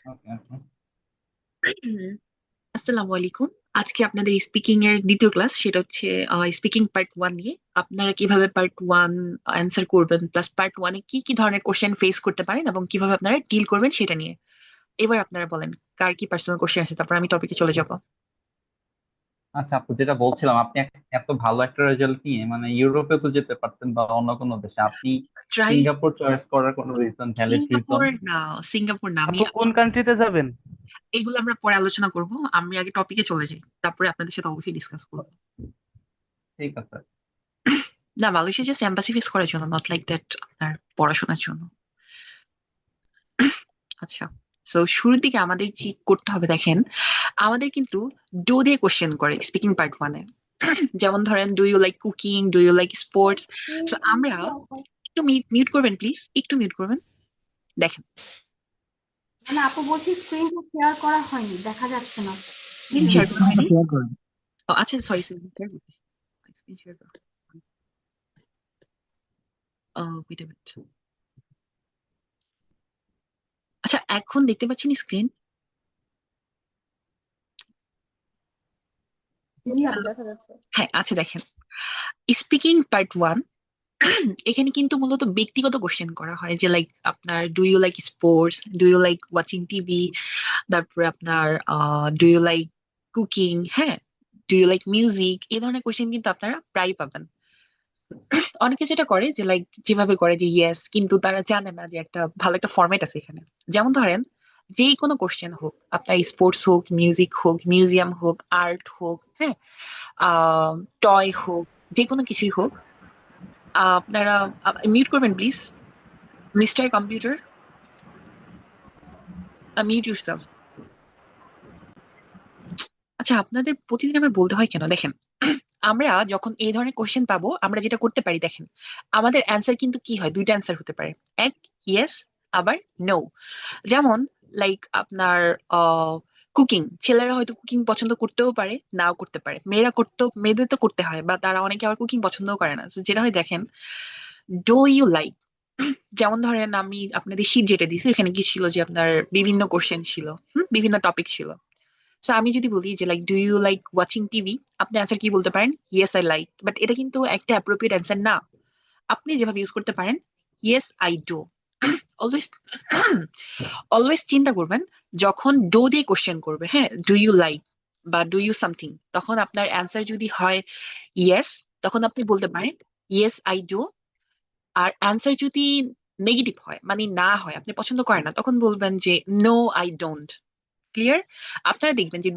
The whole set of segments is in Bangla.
ওকে ওকে। হুম, আসসালামু আলাইকুম। আজকে আপনাদের স্পিকিং এর দ্বিতীয় ক্লাস, সেটা হচ্ছে স্পিকিং পার্ট ওয়ান নিয়ে। আপনারা কিভাবে পার্ট ওয়ান অ্যান্সার করবেন, প্লাস পার্ট ওয়ানে কি কি ধরনের কোশ্চেন ফেস করতে পারেন এবং কিভাবে আপনারা ডিল করবেন সেটা নিয়ে। এবার আপনারা বলেন কার কি পার্সোনাল কোশ্চেন আছে, তারপর আমি টপিকে চলে যাব। আচ্ছা আপু, যেটা বলছিলাম, আপনি এত ভালো একটা রেজাল্ট নিয়ে মানে ইউরোপে তো যেতে পারতেন বা অন্য কোনো দেশে, আপনি ট্রাই। সিঙ্গাপুর চয়েস করার কোনো রিজন, ভ্যালিড রিজন? সিঙ্গাপুর না, সিঙ্গাপুর না, আমি আপু কোন কান্ট্রিতে যাবেন? এগুলো আমরা পরে আলোচনা করব। আমি আগে টপিকে চলে যাই, তারপরে আপনাদের সাথে অবশ্যই ডিসকাস করবো। ঠিক আছে। না, মালয়েশিয়া জাস্ট এম্বাসি ফেস করার জন্য, নট লাইক দ্যাট আপনার পড়াশোনার জন্য। আচ্ছা, তো শুরুর দিকে আমাদের কি করতে হবে দেখেন, আমাদের কিন্তু ডু দিয়ে কোশ্চেন করে স্পিকিং পার্ট ওয়ানে। যেমন ধরেন, do you like cooking, do you like sports. তো আমরা একটু মিউট করবেন প্লিজ, একটু মিউট করবেন। দেখেন, মানে আপু বলছি স্ক্রিনটা শেয়ার করা হয়নি, দেখা যাচ্ছে না। স্ক্রিন শেয়ার করা হয়নি। ও আচ্ছা, সরি, স্ক্রিন শেয়ার করতে, স্ক্রিন শেয়ার করা। Wait a minute. আচ্ছা, এখন দেখতে পাচ্ছেন স্ক্রিন? জি আপু দেখা যাচ্ছে। হ্যাঁ, আচ্ছা দেখেন, স্পিকিং পার্ট ওয়ান এখানে কিন্তু মূলত ব্যক্তিগত কোশ্চেন করা হয়, যে লাইক আপনার do you like sports, do you like watching TV, তারপরে আপনার ডু ইউ লাইক কুকিং, হ্যাঁ, ডু ইউ লাইক মিউজিক। এই ধরনের কোশ্চেন কিন্তু আপনারা প্রায় পাবেন। অনেকে যেটা করে যে লাইক যেভাবে করে যে ইয়েস, কিন্তু তারা জানে না যে একটা ভালো একটা ফরম্যাট আছে এখানে। যেমন ধরেন, যেই কোনো কোশ্চেন হোক, আপনার স্পোর্টস হোক, মিউজিক হোক, মিউজিয়াম হোক, আর্ট হোক, হ্যাঁ, টয় হোক, যে কোনো কিছুই হোক, আপনারা মিউট করবেন please, mister computer, mute yourself. আচ্ছা, আপনাদের প্রতিদিন আমার বলতে হয় কেন দেখেন, আমরা যখন এই ধরনের কোশ্চেন পাবো, আমরা যেটা করতে পারি দেখেন, আমাদের অ্যান্সার কিন্তু কি হয়, দুইটা অ্যান্সার হতে পারে। এক, ইয়েস, আবার নো। যেমন লাইক আপনার কুকিং, ছেলেরা হয়তো কুকিং পছন্দ করতেও পারে, নাও করতে পারে। মেয়েদের তো করতে হয়, বা তারা অনেকে আবার কুকিং পছন্দও করে না। তো যেটা হয় দেখেন, ডু ইউ লাইক, যেমন ধরেন আমি আপনাদের শীট যেটা দিয়েছি, এখানে কি ছিল যে আপনার বিভিন্ন কোশ্চেন ছিল, বিভিন্ন টপিক ছিল। তো আমি যদি বলি যে like do you like watching TV, আপনি অ্যান্সার কি বলতে পারেন, ইয়েস আই লাইক। বাট এটা কিন্তু একটা অ্যাপ্রোপ্রিয়েট অ্যান্সার না। আপনি যেভাবে ইউজ করতে পারেন, yes I do. Always always চিন্তা করবেন, যখন ডো দিয়ে কোশ্চেন করবে, হ্যাঁ, ডু ইউ লাইক বা ডু ইউ সামথিং, তখন আপনার অ্যান্সার যদি হয় ইয়েস, তখন আপনি বলতে পারেন ইয়েস আই ডু। আর অ্যান্সার যদি নেগেটিভ হয়, মানে না হয়, আপনি পছন্দ করেন না, তখন বলবেন যে নো আই ডোন্ট। ক্লিয়ার? আপনারা দেখবেন যে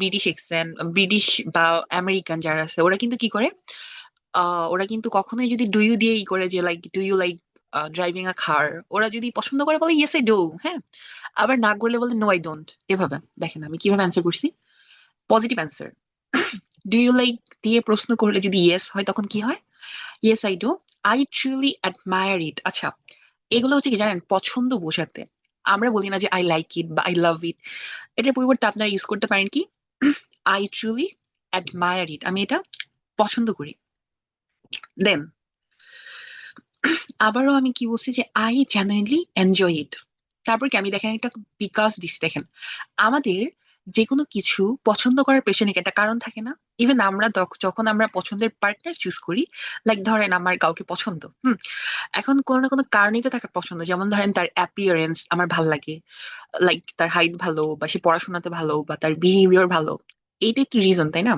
ব্রিটিশ বা আমেরিকান যারা আছে, ওরা কিন্তু কি করে, ওরা কিন্তু কখনোই যদি ডু ইউ দিয়ে ই করে, যে like do you like driving a car, ওরা যদি পছন্দ করে বলে ইয়েস আই ডু, হ্যাঁ, আবার না করলে বলে নো আই ডোন্ট। এভাবে দেখেন আমি কিভাবে অ্যান্সার করছি, positive answer. Do you like দিয়ে প্রশ্ন করলে যদি ইয়েস হয়, তখন কি হয়, yes I do. I truly admire it. আচ্ছা, এগুলো হচ্ছে কি জানেন, পছন্দ বোঝাতে। আমরা বলি না যে আই লাইক ইট বা আই লাভ ইট। এটার পরিবর্তে আপনারা ইউজ করতে পারেন কি, আই ট্রুলি অ্যাডমায়ার ইট, আমি এটা পছন্দ করি। দেন আবারও আমি কি বলছি, যে আই জেনুইনলি এনজয় ইট। তারপর কি আমি দেখেন একটা বিকাশ দিচ্ছি, দেখেন আমাদের যে কোনো কিছু পছন্দ করার পেছনে কি একটা কারণ থাকে না? ইভেন আমরা যখন আমরা পছন্দের পার্টনার চুজ করি, লাইক ধরেন আমার কাউকে পছন্দ, এখন কোনো না কোনো কারণেই তো থাকে পছন্দ। যেমন ধরেন তার অ্যাপিয়ারেন্স আমার ভাল লাগে, লাইক তার হাইট ভালো, বা সে পড়াশোনাতে ভালো, বা তার বিহেভিয়ার ভালো। এইটা একটু রিজন, তাই না?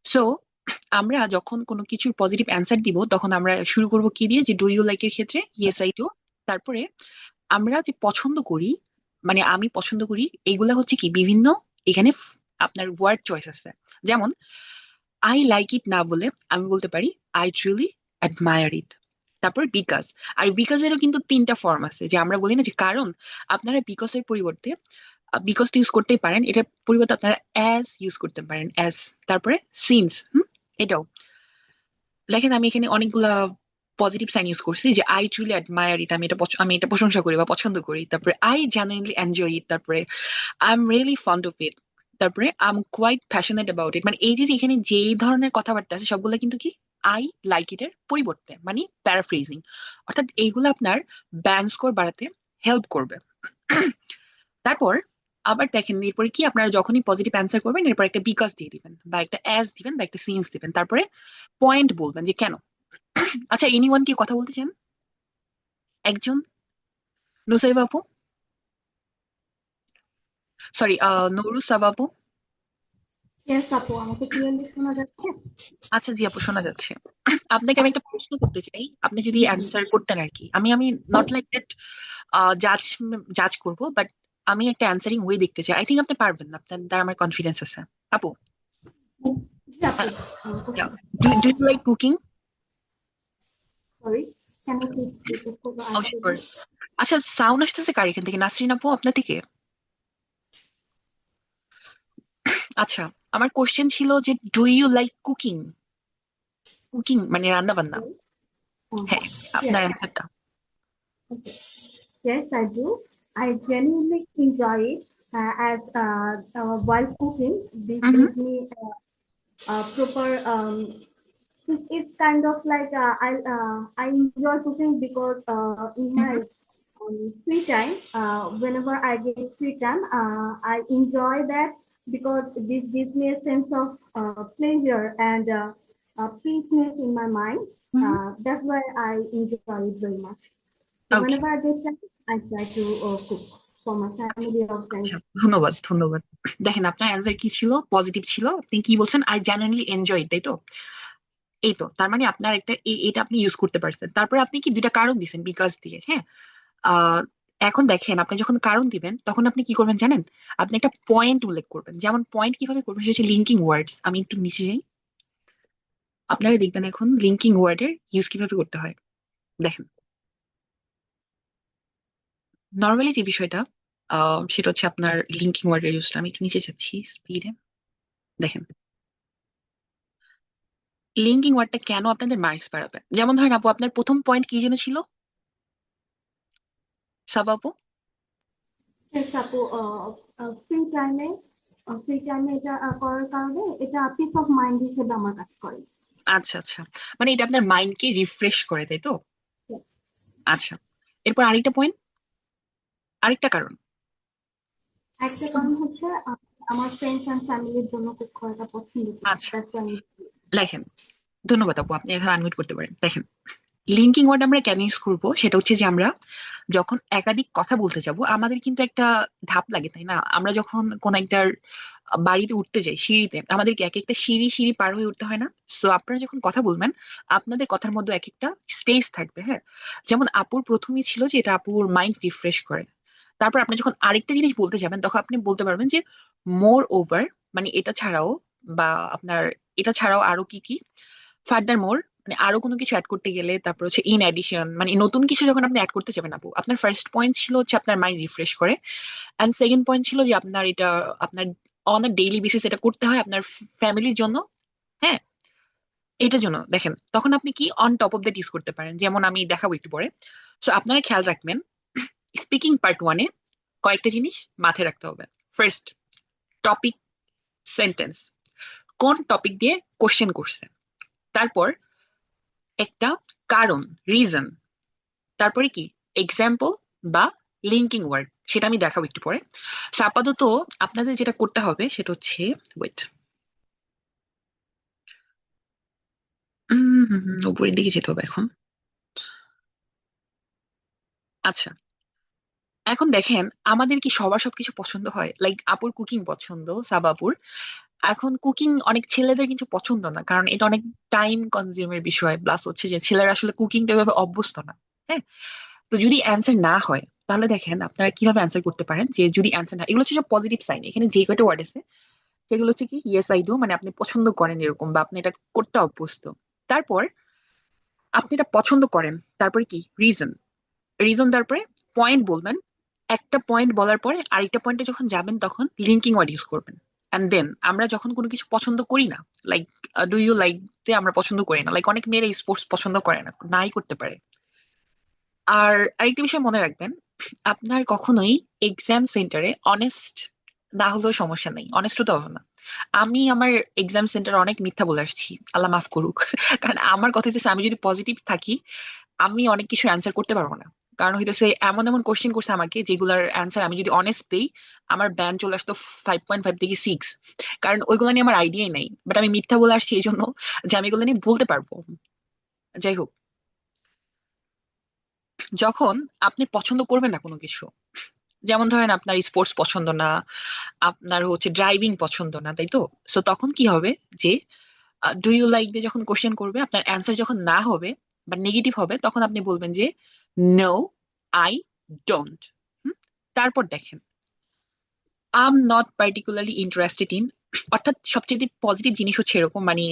সো আমরা যখন কোনো কিছুর পজিটিভ অ্যান্সার দিব, তখন আমরা শুরু করব কি দিয়ে, যে ডু ইউ লাইক এর ক্ষেত্রে ইয়েস আই ডু। তারপরে আমরা যে পছন্দ করি, মানে আমি পছন্দ করি, এইগুলা হচ্ছে কি বিভিন্ন, এখানে আপনার ওয়ার্ড চয়েস আছে। যেমন আই লাইক ইট না বলে আমি বলতে পারি আই ট্রুলি অ্যাডমায়ার ইট। তারপর বিকজ। আর বিকজেরও কিন্তু তিনটা ফর্ম আছে, যে আমরা বলি না যে কারণ, আপনারা বিকজের পরিবর্তে বিকজ ইউজ করতেই পারেন, এটার পরিবর্তে আপনারা অ্যাজ ইউজ করতে পারেন, অ্যাজ। তারপরে সিন্স, এটাও। দেখেন আমি এখানে অনেকগুলা পজিটিভ সাইন ইউজ করছি, যে আই ট্রুলি অ্যাডমায়ার ইট, আমি এটা প্রশংসা করি বা পছন্দ করি। তারপরে আই জেনুইনলি এনজয় ইট। তারপরে I am really fond of it. তারপরে I am quite passionate about it. মানে এই যে যে এখানে যেই ধরনের কথাবার্তা আছে, সবগুলো কিন্তু কি আই লাইক ইট এর পরিবর্তে, মানে প্যারাফ্রেজিং। অর্থাৎ এইগুলো আপনার ব্যান্ড স্কোর বাড়াতে হেল্প করবে। তারপর আবার দেখেন এরপরে কি, আপনারা যখনই পজিটিভ অ্যান্সার করবেন এরপর একটা বিকজ দিয়ে দিবেন বা একটা অ্যাজ দিবেন বা একটা সিন্স দিবেন, তারপরে পয়েন্ট বলবেন যে কেন। আচ্ছা, এনিওয়ান কি কথা বলতে চান? একজন, নুসাইব আপু, সরি, নৌরুসাব আপু। ইয়েস আপু, আমাকে ক্লিয়ারলি শোনা যাচ্ছে? আচ্ছা জি আপু, শোনা যাচ্ছে। আপনাকে আমি একটা প্রশ্ন করতে চাই, আপনি যদি জি জি। অ্যান্সার করতেন আর কি। আমি আমি নট লাইক দ্যাট জাজ জাজ করবো, বাট আমি একটা অ্যান্সারিং ওয়ে দেখতে চাই। আই থিঙ্ক আপনি পারবেন, আপনার দ্বারা আমার কনফিডেন্স আছে। আপু, জি আপু, do you like cooking? Sorry, can you please repeat for okay, ask? আচ্ছা, সাউন্ড আসতেছে কার এখান থেকে? নাসরিন আপু আপনার থেকে? আচ্ছা, আমার কোশ্চেন ছিল যে do you like cooking? Cooking মানে রান্না বান্না। হ্যাঁ, আপনার Yes. অ্যান্সারটা। Okay. Yes, I do. I genuinely enjoy it as while cooking. This hmm, gives me proper. It's kind of like I enjoy cooking because in hmm, my free time, whenever I get free time, I enjoy that because this gives me a sense of pleasure and peaceness in my mind. Hmm. That's why I enjoy it very much. So okay, whenever I get time, I try to cook for my family or friends. আচ্ছা, ধন্যবাদ ধন্যবাদ। দেখেন আপনার অ্যান্সার কি ছিল, পজিটিভ ছিল। আপনি কি বলছেন? আই জেনুইনলি এনজয়, তাই তো? এই তো, তার মানে আপনার একটা এটা আপনি ইউজ করতে পারছেন। তারপরে আপনি কি দুইটা কারণ দিছেন বিকজ দিয়ে, হ্যাঁ। আহ এখন দেখেন, আপনি যখন কারণ দিবেন তখন আপনি কি করবেন জানেন? আপনি একটা পয়েন্ট উল্লেখ করবেন। যেমন পয়েন্ট কিভাবে করবেন, সেটা হচ্ছে লিঙ্কিং ওয়ার্ডস। আমি একটু নিচে যাই, আপনারা দেখবেন এখন লিঙ্কিং ওয়ার্ডের ইউজ কিভাবে করতে হয়। দেখেন, নর্মালি যে বিষয়টা সেটা হচ্ছে আপনার লিঙ্কিং ওয়ার্ডের ইউজটা। আমি একটু নিচে যাচ্ছি স্পিডে। দেখেন, লিঙ্কিং ওয়ার্ডটা কেন আপনাদের মার্কস বাড়াবে। যেমন ধরেন আপু, আপনার প্রথম পয়েন্ট কি যেন ছিল, সাবা আপু? Yes, আপু, ফ্রি টাইমে এটা করার কারণে এটা পিস অফ মাইন্ড হিসেবে আমার কাজ করে। আচ্ছা আচ্ছা, মানে এটা আপনার মাইন্ডকে রিফ্রেশ করে, তাই তো? আচ্ছা, এরপর আরেকটা পয়েন্ট, আরেকটা কারণ। একটা কারণ হচ্ছে আমার ফ্রেন্ডস এন্ড ফ্যামিলির জন্য কুক করাটা পছন্দ করি। আচ্ছা, দ্যাটস ওয়াই। লেখেন। ধন্যবাদ আপু, আপনি এখন আনমিউট করতে পারেন। দেখেন, লিঙ্কিং ওয়ার্ড আমরা কেন ইউজ করবো, সেটা হচ্ছে যে আমরা যখন একাধিক কথা বলতে যাব আমাদের কিন্তু একটা ধাপ লাগে, তাই না? আমরা যখন কোন একটা বাড়িতে উঠতে যাই সিঁড়িতে, আমাদেরকে এক একটা সিঁড়ি সিঁড়ি পার হয়ে উঠতে হয় না? সো আপনারা যখন কথা বলবেন, আপনাদের কথার মধ্যে এক একটা স্টেজ থাকবে, হ্যাঁ। যেমন আপুর প্রথমেই ছিল যে এটা আপুর মাইন্ড রিফ্রেশ করে। তারপর আপনি যখন আরেকটা জিনিস বলতে যাবেন তখন আপনি বলতে পারবেন যে মোর ওভার, মানে এটা ছাড়াও, বা আপনার এটা ছাড়াও আরো কি কি, ফার্দার মোর, মানে আরো কোনো কিছু অ্যাড করতে গেলে। তারপর হচ্ছে ইন অ্যাডিশন, মানে নতুন কিছু যখন আপনি অ্যাড করতে যাবেন আপু, আপনার ফার্স্ট পয়েন্ট ছিল হচ্ছে আপনার মাইন্ড রিফ্রেশ করে, এন্ড সেকেন্ড পয়েন্ট ছিল যে আপনার এটা আপনার অন আ ডেইলি বেসিস এটা করতে হয় আপনার ফ্যামিলির জন্য, হ্যাঁ। এটার জন্য দেখেন, তখন আপনি কি on top of that use করতে পারেন। যেমন আমি দেখাবো একটু পরে। সো আপনারা খেয়াল রাখবেন, স্পিকিং পার্ট ওয়ানে কয়েকটা জিনিস মাথায় রাখতে হবে। ফার্স্ট, টপিক, সেন্টেন্স, কোন টপিক দিয়ে কোশ্চেন করছে। তারপর একটা কারণ, রিজন। তারপরে কি, এক্সাম্পল বা লিঙ্কিং ওয়ার্ড, সেটা আমি দেখাবো একটু পরে। So, আপাতত আপনাদের যেটা করতে হবে সেটা হচ্ছে, ওয়েট, উপরের দিকে যেতে হবে এখন। আচ্ছা, এখন দেখেন, আমাদের কি সবার সবকিছু পছন্দ হয়? লাইক আপুর কুকিং পছন্দ, সাবাপুর। এখন কুকিং অনেক ছেলেদের কিছু পছন্দ না, কারণ এটা অনেক টাইম কনজিউমের বিষয়, প্লাস হচ্ছে যে ছেলেরা আসলে কুকিংটা এভাবে অভ্যস্ত না, হ্যাঁ। তো যদি অ্যান্সার না হয়, তাহলে দেখেন আপনারা কিভাবে অ্যান্সার করতে পারেন। যে যদি অ্যান্সার না, এগুলো হচ্ছে সব পজিটিভ সাইন। এখানে যে কয়টা ওয়ার্ড আছে সেগুলো হচ্ছে কি, ইয়েস আই ডু, মানে আপনি পছন্দ করেন এরকম, বা আপনি এটা করতে অভ্যস্ত। তারপর আপনি এটা পছন্দ করেন, তারপরে কি, রিজন, রিজন, তারপরে পয়েন্ট বলবেন। একটা পয়েন্ট বলার পরে আরেকটা পয়েন্টে যখন যাবেন তখন লিঙ্কিং ওয়ার্ড ইউজ করবেন। এন্ড দেন আমরা যখন কোনো কিছু পছন্দ করি না, লাইক ডু ইউ লাইক তে আমরা পছন্দ করি না, লাইক অনেক মেয়েরা স্পোর্টস পছন্দ করে না, নাই করতে পারে। আর আরেকটা বিষয় মনে রাখবেন, আপনার কখনোই এক্সাম সেন্টারে অনেস্ট না হলেও সমস্যা নেই, অনেস্ট হতে হবে না। আমি আমার এক্সাম সেন্টারে অনেক মিথ্যা বলে আসছি, আল্লাহ মাফ করুক। কারণ আমার কথা হচ্ছে, আমি যদি পজিটিভ থাকি আমি অনেক কিছু অ্যান্সার করতে পারবো না। কারণ হইতেছে এমন এমন কোশ্চেন করছে আমাকে যেগুলার অ্যান্সার আমি যদি অনেস্ট দিই আমার ব্যান্ড চলে আসতো 5.5 থেকে 6। কারণ ওইগুলো নিয়ে আমার আইডিয়াই নাই, বাট আমি মিথ্যা বলে আসছি এই জন্য যে আমি এগুলো নিয়ে বলতে পারবো। যাই হোক, যখন আপনি পছন্দ করবেন না কোনো কিছু, যেমন ধরেন আপনার স্পোর্টস পছন্দ না, আপনার হচ্ছে ড্রাইভিং পছন্দ না, তাই তো? সো তখন কি হবে যে ডু ইউ লাইক দিয়ে যখন কোশ্চেন করবে, আপনার অ্যান্সার যখন না হবে বা নেগেটিভ হবে, তখন আপনি বলবেন যে নো, আই ডোন্ট। তারপর দেখেন আম নট পার্টিকুলারলি ইন্টারেস্টেড ইন, অর্থাৎ সবচেয়ে পজিটিভ জিনিস হচ্ছে এরকম, মানে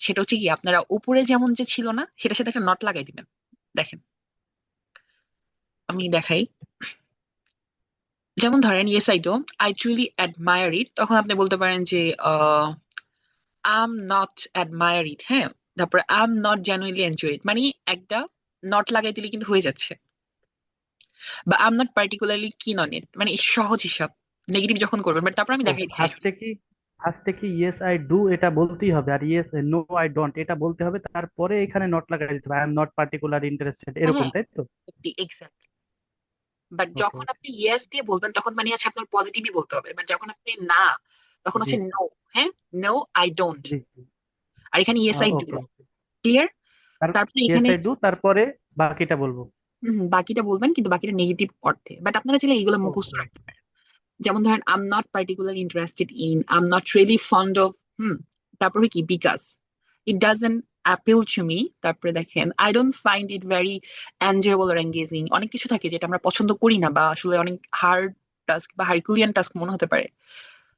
সেটা হচ্ছে কি আপনারা উপরে যেমন যে ছিল না সেটার সাথে একটা নট লাগাই দিবেন। দেখেন আমি দেখাই, যেমন ধরেন yes I do, I truly admire it, তখন আপনি বলতে পারেন যে আম নট অ্যাডমায়ার ইট, হ্যাঁ। তারপরে আম নট জেনুইনলি এনজয় ইট, মানে একটা নট লাগাই দিলে কিন্তু হয়ে যাচ্ছে। বা আম নট পার্টিকুলারলি কিন অন ইট, মানে সহজ হিসাব, নেগেটিভ যখন করবেন, বাট তারপর আমি ও দেখাই দিই ফার্স্টে কি ইয়েস আই ডু এটা বলতেই হবে, আর ইয়েস নো আই ডোন্ট এটা বলতে হবে, তারপরে এখানে নট লাগাই দিতে হবে, I am not particular interested, এরকম হ্যাঁ, তাই তো? এক্স্যাক্ট। বাট ওকে যখন ওকে। আপনি ইয়েস দিয়ে বলবেন তখন মানে হচ্ছে আপনার পজিটিভই বলতে হবে, বাট যখন আপনি না, তখন জি হচ্ছে নো। হ্যাঁ, নো আই ডোন্ট। জি জি। আর এখানে yes I do. Okay okay. Clear? তার তারপরে ইয়েস এখানে আই ডু তারপরে বাকিটা বলবো। বাকিটা বলবেন, কিন্তু বাকিটা নেগেটিভ অর্থে, বাট আপনারা চাইলে এইগুলো মুখস্থ ওকে রাখতে পারেন। যেমন ধরেন I'm not particular interested in, I'm not really fond of, তারপরে কি because it doesn't appeal to me. তারপরে দেখেন I don't find it very enjoyable or engaging, অনেক কিছু থাকে যেটা আমরা পছন্দ করি না বা আসলে অনেক হার্ড টাস্ক বা হারকুলিয়ান টাস্ক মনে হতে পারে।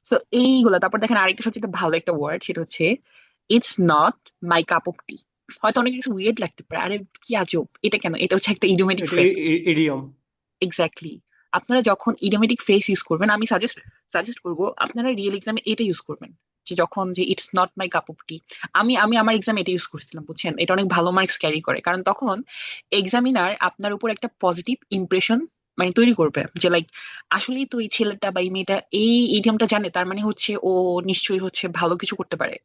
সো এইগুলা। তারপর দেখেন আরেকটা সবচেয়ে ভালো একটা ওয়ার্ড, সেটা হচ্ছে it's not my cup of tea. হয়তো অনেক কিছু উইয়ার্ড লাগতে পারে, আরে কি আজব, এটা কেন, এটা হচ্ছে একটা ইডিওমেটিক এটা ফ্রেজ। ইডিয়ম। এক্স্যাক্টলি। আপনারা যখন ইডিওমেটিক ফ্রেজ ইউজ করবেন, আমি সাজেস্ট করব আপনারা রিয়েল এক্সামে এটা ইউজ করবেন, যে যখন যে it's not my cup of tea. আমি আমি আমার এক্সামে এটা ইউজ করছিলাম, বুঝছেন? এটা অনেক ভালো মার্কস ক্যারি করে, কারণ তখন এক্সামিনার আপনার উপর একটা পজিটিভ ইমপ্রেশন মানে তৈরি করবে, যে লাইক আসলেই তো এই ছেলেটা বা এই মেয়েটা এই ইডিয়মটা জানে, তার মানে হচ্ছে ও নিশ্চয়ই হচ্ছে ভালো কিছু করতে পারে।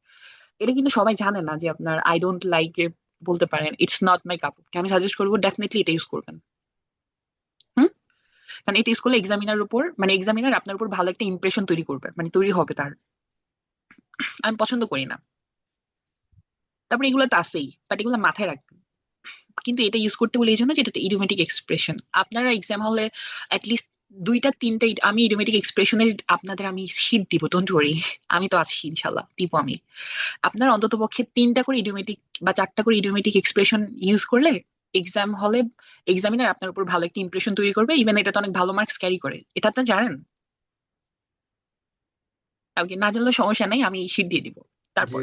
এটা কিন্তু সবাই জানে না যে আপনার আই ডোন্ট লাইক বলতে পারেন it's not my cup of tea. আমি সাজেস্ট করবো ডেফিনেটলি এটা ইউজ করবেন। হুম। কারণ এটা ইউজ করলে এক্সামিনার উপর মানে এক্সামিনার আপনার উপর ভালো একটা ইমপ্রেশন তৈরি করবে, মানে তৈরি হবে তার। আমি পছন্দ করি না। তারপরে এগুলো তো আছেই, বাট এগুলো মাথায় রাখবেন। কিন্তু এটা ইউজ করতে বলে এই জন্য যে এটা ইডিওমেটিক এক্সপ্রেশন। আপনারা এক্সাম হলে অ্যাটলিস্ট দুইটা তিনটা আমি ইডিওমেটিক এক্সপ্রেশনের আপনাদের আমি শীট দিব, ডোন্ট ওয়ারি। আমি তো আছি ইনশাল্লাহ, দিব আমি। আপনারা অন্তত পক্ষে তিনটা করে ইডিওমেটিক বা চারটা করে ইডিওমেটিক এক্সপ্রেশন ইউজ করলে এক্সাম হলে এক্সামিনার আপনার উপর ভালো একটা ইমপ্রেশন তৈরি করবে। ইভেন এটা তো অনেক ভালো মার্কস ক্যারি করে, এটা আপনারা জানেন। কাউকে না জানলে সমস্যা নাই, আমি শীট দিয়ে দিব। জি তারপর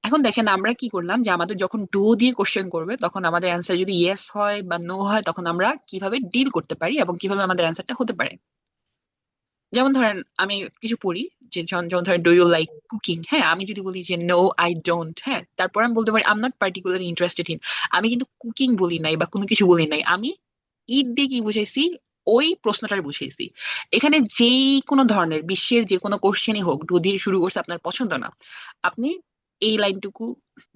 এখন দেখেন আমরা কি করলাম, যে আমাদের যখন ডু দিয়ে কোশ্চেন করবে তখন আমাদের অ্যান্সার যদি ইয়েস হয় বা নো হয়, তখন আমরা কিভাবে ডিল করতে পারি এবং কিভাবে আমাদের অ্যান্সারটা হতে পারে। যেমন ধরেন আমি কিছু পড়ি, যে যেমন ধরেন ডু ইউ লাইক কুকিং, হ্যাঁ, আমি যদি বলি যে নো আই ডোন্ট, হ্যাঁ, তারপর আমি বলতে পারি I am not particularly interested in. আমি কিন্তু কুকিং বলি নাই বা কোনো কিছু বলি নাই, আমি ইট দিয়ে কি বুঝাইছি, ওই প্রশ্নটার বুঝাইছি। এখানে যেই কোনো ধরনের বিশ্বের যে কোনো কোশ্চেনই হোক, ডু দিয়ে শুরু করছে, আপনার পছন্দ না, আপনি এই লাইনটুকু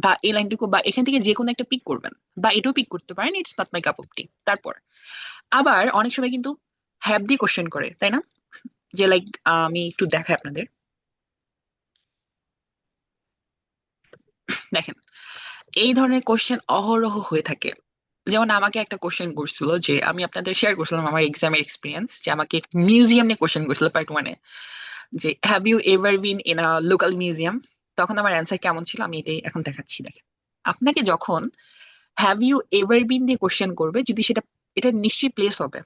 বা এই লাইনটুকু বা এখান থেকে যে কোনো একটা পিক করবেন, বা এটাও পিক করতে পারেন it's not my cup of tea. তারপর আবার অনেক সময় কিন্তু হ্যাভ দিয়ে কোশ্চেন করে, তাই না? যে লাইক আমি একটু দেখাই আপনাদের, দেখেন এই ধরনের কোশ্চেন অহরহ হয়ে থাকে। যেমন আমাকে একটা কোশ্চেন করছিল, যে আমি আপনাদের শেয়ার করছিলাম আমার এক্সামের এক্সপিরিয়েন্স, যে আমাকে মিউজিয়াম নিয়ে কোশ্চেন করছিল পার্ট 1-এ, যে have you ever been in a local museum. তখন আমার অ্যান্সার কেমন ছিল আমি এটাই এখন দেখাচ্ছি। দেখেন আপনাকে যখন হ্যাভ ইউ এভার বিন দিয়ে কোশ্চেন করবে, যদি সেটা এটা নিশ্চয়ই প্লেস হবে।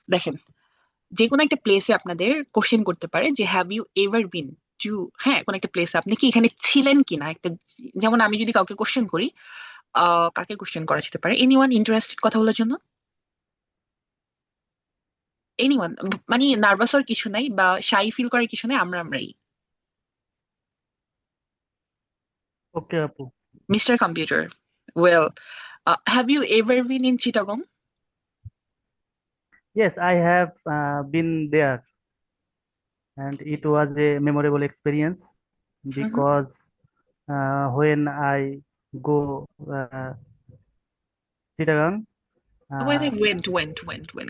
দেখেন যে কোনো একটা প্লেসে আপনাদের কোশ্চেন করতে পারে যে have you ever been to, হ্যাঁ, কোন একটা প্লেসে আপনি কি এখানে ছিলেন কিনা একটা। যেমন আমি যদি কাউকে কোশ্চেন করি, কাকে কোশ্চেন করা যেতে পারে, এনিওয়ান ইন্টারেস্টেড কথা বলার জন্য, এনিওয়ান, মানে নার্ভাস হওয়ার কিছু নাই বা শাই ফিল করার কিছু নাই, আমরাই। ওকে আপু। Mister computer, well, have you ever been in Chittagong? Yes, I have been there, and it was a memorable experience because when I go Chittagong, When I went,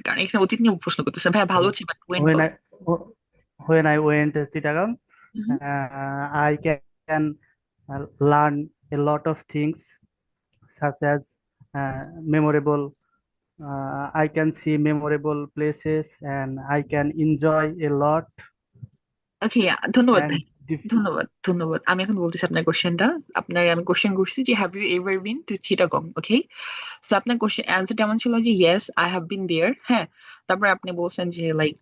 কারণ এখানে অতীত নিয়ে প্রশ্ন করতেছে ভাইয়া, ভালো হচ্ছে but went when ball. I when I went to Chittagong, Mhm. I can learn a lot of things such as memorable. I can see memorable places and I can enjoy a lot ওকে, ধন্যবাদ and ভাই, ধন্যবাদ। আমি এখন বলতেছি আপনার কোশ্চেনটা। আমি কোশ্চেন করছি যে have you ever been to Chittagong, okay? So আপনার কোশ্চেন অ্যান্সারটা এমন ছিল যে yes I have been there, হ্যাঁ। তারপরে আপনি বলছেন যে লাইক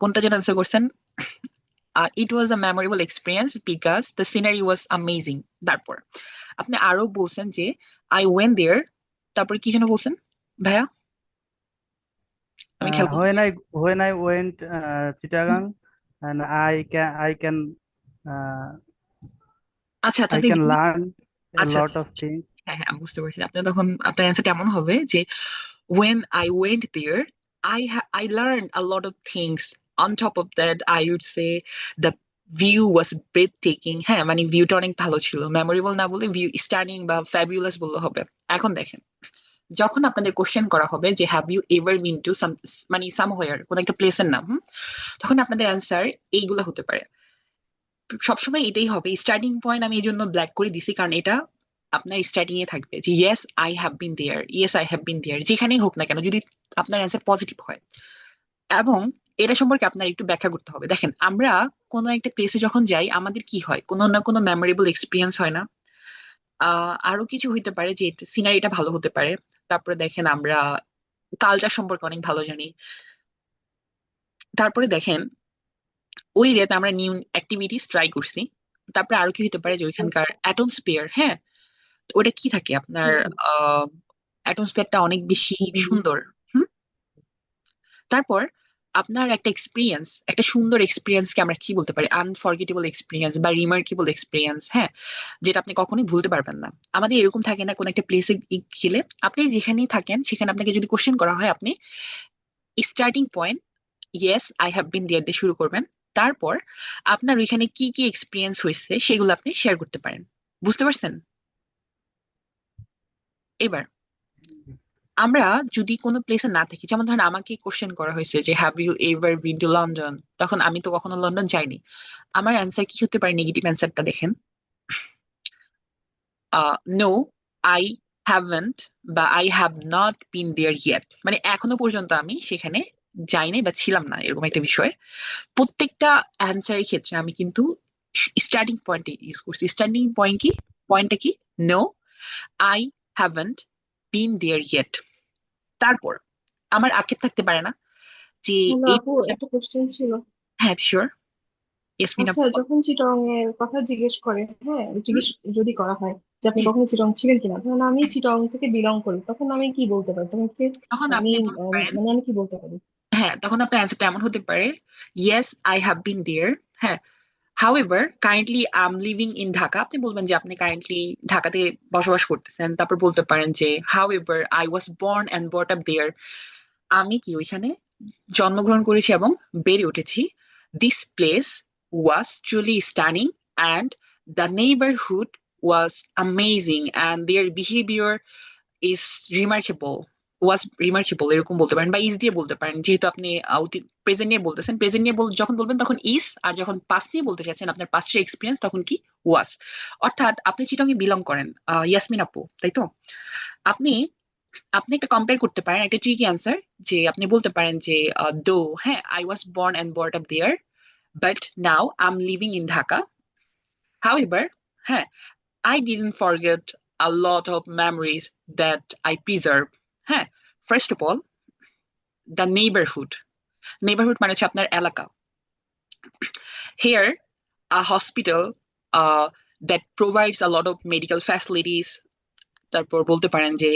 কোনটা যেন অ্যান্সার করছেন, it was a memorable experience because the scenery was amazing. তারপর আপনি আরো বলছেন যে আই ওয়েন দেয়ার, তারপরে কি যেন বলছেন ভাইয়া, আমি খেয়াল করতে পারি। when I went Chittagong and uh, আচ্ছা আচ্ছা, I আপনি can learn a আচ্ছা lot আচ্ছা, of things. হ্যাঁ হ্যাঁ, আমি বুঝতে পারছি। আপনি তখন আপনার অ্যান্সারটা এমন হবে যে when I went there, I learned a lot of things. On top of that, I would say the view was breathtaking. হ্যাঁ, মানে ভিউটা অনেক ভালো ছিল। মেমোরেবল না বলে ভিউ স্টানিং বা ফ্যাবুলাস বললে হবে। এখন দেখেন, যখন আপনাদের কোশ্চেন করা হবে যে have you ever been to some, মানে সামহোয়ার, কোন একটা প্লেসের নাম, তখন আপনাদের অ্যান্সার এইগুলা হতে পারে। সবসময় এটাই হবে স্টার্টিং পয়েন্ট। আমি এই জন্য ব্ল্যাক করে দিছি কারণ এটা আপনার স্টার্টিং এ থাকবে যে yes I have been there, yes I have been there, যেখানেই হোক না কেন যদি আপনার অ্যান্সার পজিটিভ হয়। এবং এটা সম্পর্কে আপনার একটু ব্যাখ্যা করতে হবে। দেখেন, আমরা কোনো একটা প্লেসে যখন যাই আমাদের কি হয়, কোনো না কোনো মেমোরেবল এক্সপিরিয়েন্স হয় না? আরো কিছু হইতে পারে যে সিনারিটা ভালো হতে পারে। তারপরে দেখেন আমরা কালচার সম্পর্কে অনেক ভালো জানি। তারপরে দেখেন ওই রেতে আমরা নিউ অ্যাক্টিভিটিস ট্রাই করছি। তারপরে আরো কি হতে পারে যে ওইখানকার অ্যাটমস্ফিয়ার, হ্যাঁ, তো ওটা কি থাকে আপনার অ্যাটমস্ফিয়ারটা অনেক বেশি সুন্দর। হুম। তারপর আপনার একটা এক্সপিরিয়েন্স, একটা সুন্দর এক্সপিরিয়েন্সকে আমরা কি বলতে পারি, আনফরগেটেবল এক্সপিরিয়েন্স বা রিমার্কেবল এক্সপিরিয়েন্স, হ্যাঁ, যেটা আপনি কখনোই ভুলতে পারবেন না। আমাদের এরকম থাকে না, কোন একটা প্লেসে গেলে আপনি যেখানেই থাকেন সেখানে আপনাকে যদি কোশ্চেন করা হয়, আপনি starting point yes I have been there দিয়ে শুরু করবেন। তারপর আপনার ওইখানে কি কি এক্সপিরিয়েন্স হয়েছে সেগুলো আপনি শেয়ার করতে পারেন। বুঝতে পারছেন? এবার আমরা যদি কোনো প্লেসে না থাকি, যেমন ধরেন আমাকে কোশ্চেন করা হয়েছে যে have you ever been to London, তখন আমি তো কখনো লন্ডন যাইনি। আমার অ্যান্সার কি হতে পারে? নেগেটিভ অ্যান্সারটা দেখেন, নো আই হ্যাভেন্ট বা I have not been there yet, মানে এখনো পর্যন্ত আমি সেখানে যাইনি বা ছিলাম না, এরকম একটা বিষয়। প্রত্যেকটা অ্যান্সারের ক্ষেত্রে আমি কিন্তু স্টার্টিং পয়েন্টে ইউজ করছি। স্টার্টিং পয়েন্ট কি, পয়েন্টটা কি? No I haven't been there yet. তারপর আমার আক্ষেপ থাকতে পারে না যে হ্যালো এই, আপু, একটা কোশ্চেন ছিল। হ্যাঁ শিওর, ইয়াসমিন আচ্ছা, আপু। যখন চিটং এর কথা জিজ্ঞেস করে, হ্যাঁ, হুম, জিজ্ঞেস যদি করা হয় যে আপনি জি, কখনো চিটং ছিলেন কিনা, ধরুন আমি চিটং থেকে বিলং করি, তখন আমি কি বলতে পারি? তখন কি তখন আমি আপনি বলতে পারেন, মানে আমি কি বলতে পারি? হ্যাঁ, তখন আপনার অ্যান্সারটা এমন হতে পারে yes I have been there, হ্যাঁ, however currently I am living in Dhaka. আপনি বলবেন যে আপনি কারেন্টলি ঢাকাতে বসবাস করতেছেন। তারপর বলতে পারেন যে however I was born and bot up there, আমি কি ওইখানে জন্মগ্রহণ করেছি এবং বেড়ে উঠেছি। This place was truly stunning and the neighbourhood was amazing and their behaviour is remarkable, was remarkable, এরকম বলতে পারেন বা ইজ দিয়ে বলতে পারেন। যেহেতু আপনি প্রেজেন্ট নিয়ে বলতেছেন, প্রেজেন্ট নিয়ে যখন বলবেন তখন ইজ, আর যখন পাস্ট নিয়ে বলতে চাচ্ছেন আপনার পাস্টের এক্সপিরিয়েন্স, তখন কি? ওয়াজ। অর্থাৎ আপনি চিটং এ বিলং করেন, ইয়াসমিন আপু, তাই তো? আপনি আপনি একটা কম্পেয়ার করতে পারেন, একটা ট্রিকি অ্যান্সার, যে আপনি বলতে পারেন যে দো, হ্যাঁ, I was born and bot up there but now I am living in Dhaka, however, হ্যাঁ, I didn't forget a lot of memories that I preserve. হ্যাঁ, first of all the neighbourhood, neighbourhood মানে হচ্ছে আপনার এলাকা। Here a hospital that provides a lot of medical facilities. তারপর বলতে পারেন যে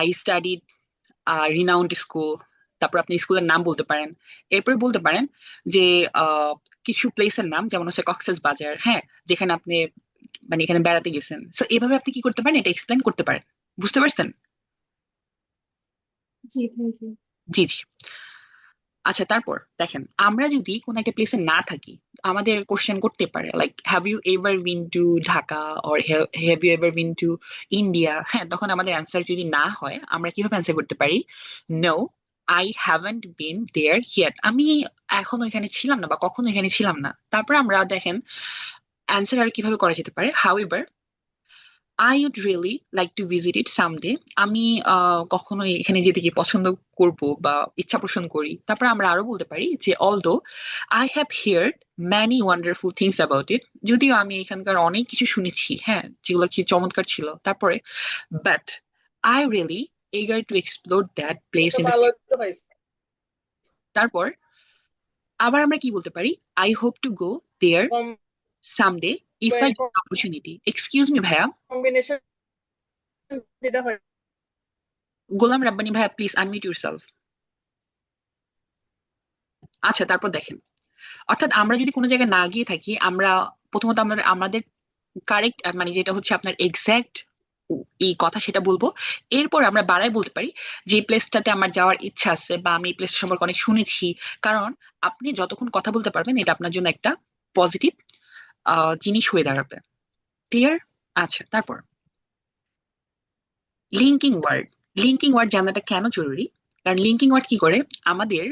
I studied renowned school। তারপর আপনি স্কুলের নাম বলতে পারেন। এরপর বলতে পারেন যে কিছু প্লেসের নাম, যেমন হচ্ছে কক্সেস বাজার, হ্যাঁ, যেখানে আপনি মানে এখানে বেড়াতে গেছেন। সো এভাবে আপনি কি করতে পারেন, এটা এক্সপ্লেন করতে পারেন। বুঝতে পারছেন? জি, থ্যাংক ইউ। জি জি। আচ্ছা, তারপর দেখেন আমরা যদি কোনো একটা প্লেসে না থাকি, আমাদের কোশ্চেন করতে পারে like have you ever been to Dhaka or have you ever been to India. হ্যাঁ, তখন আমাদের অ্যান্সার যদি না হয় আমরা কিভাবে অ্যান্সার করতে পারি? No, I haven't been there here, আমি এখনো এখানে ছিলাম না বা কখনো এখানে ছিলাম না। তারপর আমরা দেখেন অ্যান্সার আর কিভাবে করা যেতে পারে। However I would really like to visit it someday, আমি কখনো এখানে যেতে কি পছন্দ করব বা ইচ্ছা পোষণ করি। তারপর আমরা আরো বলতে পারি যে although I have heard many wonderful things about it, যদিও আমি এখানকার অনেক কিছু শুনেছি, হ্যাঁ, যেগুলো কি চমৎকার ছিল। তারপরে but I really eager to explore that place এটা in the ভালো future. তো হয়েছে তারপর আবার আমরা কি বলতে পারি? I hope to go there someday if I get opportunity. Excuse me ভাইয়া, কম্বিনেশন যেটা হয়। গোলাম রাব্বানি ভাইয়া, প্লিজ আনমিউট ইউরসেলফ। আচ্ছা, তারপর দেখেন, অর্থাৎ আমরা যদি কোনো জায়গায় না গিয়ে থাকি, আমরা প্রথমত আমরা আমাদের কারেক্ট মানে যেটা হচ্ছে আপনার এক্সাক্ট এই কথা সেটা বলবো। এরপর আমরা বাড়ায় বলতে পারি যে প্লেসটাতে আমার যাওয়ার ইচ্ছা আছে বা আমি এই প্লেসটা সম্পর্কে অনেক শুনেছি। কারণ আপনি যতক্ষণ কথা বলতে পারবেন এটা আপনার জন্য একটা পজিটিভ জিনিস হয়ে দাঁড়াবে। ক্লিয়ার? আচ্ছা, তারপর লিঙ্কিং ওয়ার্ড। লিঙ্কিং ওয়ার্ড জানাটা কেন জরুরি? কারণ লিঙ্কিং ওয়ার্ড কি করে? আমাদের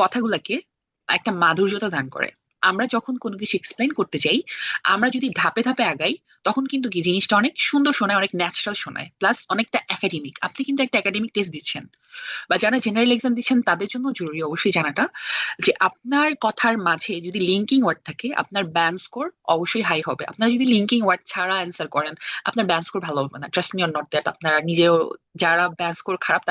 কথাগুলোকে একটা মাধুর্যতা দান করে। আমরা যখন কোনো কিছু এক্সপ্লেইন করতে চাই, আমরা যদি ধাপে ধাপে আগাই, তখন কিন্তু কি জিনিসটা অনেক সুন্দর শোনায়, অনেক ন্যাচারাল শোনায়, প্লাস অনেকটা একাডেমিক। আপনি কিন্তু একটা একাডেমিক টেস্ট দিচ্ছেন বা যারা জেনারেল এক্সাম দিচ্ছেন তাদের জন্য জরুরি অবশ্যই জানাটা যে আপনার কথার মাঝে যদি লিঙ্কিং ওয়ার্ড থাকে, আপনার ব্যান্ড স্কোর অবশ্যই হাই হবে। আপনারা যদি লিঙ্কিং ওয়ার্ড ছাড়া অ্যান্সার করেন, আপনার ব্যান্ড স্কোর ভালো হবে না। Trust me or not that, আপনারা নিজেও যারা ব্যান্ড স্কোর খারাপ